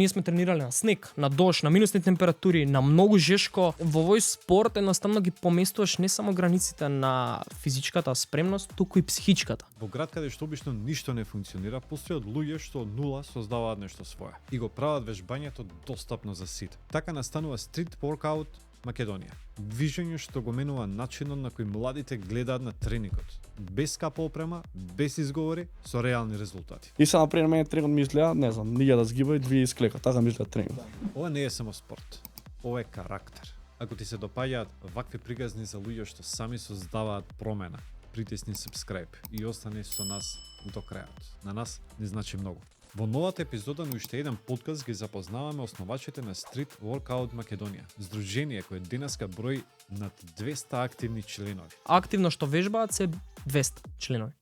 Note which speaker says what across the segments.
Speaker 1: Ние сме тренирале на снег, на дожд, на минусни температури, на многу жешко. Во овој спорт едноставно ги поместуваш не само границите на физичката спремност, туку и психичката.
Speaker 2: Во град каде што обично ништо не функционира, постојат луѓе што од нула создаваат нешто свое и го прават вежбањето достапно за сите. Така настанува Street Workout Македонија. Движење што го менува начинот на кој младите гледаат на тренингот. Без скапа опрема, без изговори, со реални резултати.
Speaker 3: И сега например мене тренинг ми изгледа, не знам, 1000 згиба и 2 исклека, така ми изгледа тренинг.
Speaker 2: Ова не е само спорт. Ова е карактер. Ако ти се допаѓаат вакви приказни за луѓе што сами создаваат промена, притисни subscribe и остани со нас до крајот. На нас не значи многу. Во новата епизода на уште еден подкаст ги запознаваме основачите на Street Workout Македонија, здружение кое денеска брои над 200 активни членови.
Speaker 1: Активно што вежбаат се 200 членови.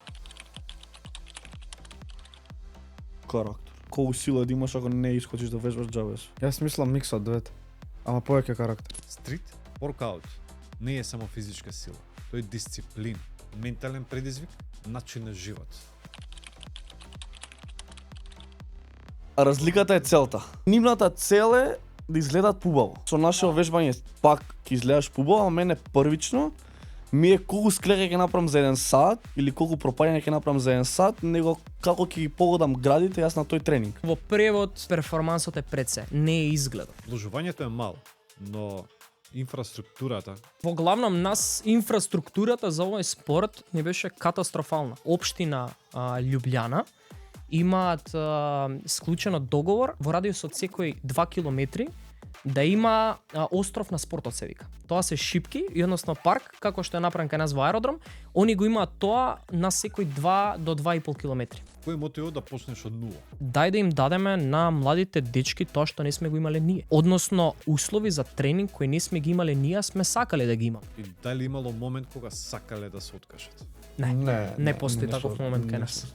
Speaker 3: Карактер. Колку сила да имаш ако не искочиш да вежбаш џабес.
Speaker 4: Јас мислам микс од двете. Ама повеќе карактер.
Speaker 2: Street Workout не е само физичка сила, тој е дисциплина, ментален предизвик, начин на живот.
Speaker 3: А разликата е целта. Нивната цел е да изгледаат пубаво. Со нашето вежбање пак ќе изгледаш пубаво, а мене првично ми е колку склека ќе направам за 1 сат или колку пропаѓање ќе направам за 1 сат, него како ќе ги погодам градите јас на тој тренинг.
Speaker 1: Во превод, перформансот е пред се, не е изгледот.
Speaker 2: Вложувањето е мало, но инфраструктурата
Speaker 1: Во главном нас инфраструктурата за овој спорт не беше катастрофална. Општина Љубљана имаат склучено договор во радиус од секои 2 километри да има остров на спортот се вика. Тоа се шипки и односно парк како што е направен кај нас во аеродром, они го имаат тоа на секои 2 до 2,5 километри.
Speaker 2: кој мотивот да почнеш од нула.
Speaker 1: Дај да им дадеме на младите дечки тоа што не сме го имале ние. Односно услови за тренинг кои не сме ги имале ние, а сме сакале да ги имаме.
Speaker 2: И дали имало момент кога сакале да се откажат?
Speaker 1: Не постои таков момент кај нас.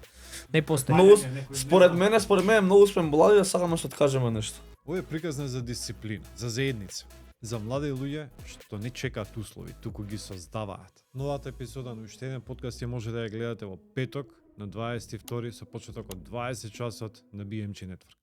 Speaker 1: Не постои.
Speaker 3: Многу според мене многу сме млади да сакаме да се откажеме нешто.
Speaker 2: Ова е приказна за дисциплина, за заедница, за млади луѓе што не чекаат услови, туку ги создаваат. Новата епизода на уште еден подкаст ја може да ја гледате во петок на 22 со почеток од 20 часот на BMG Network.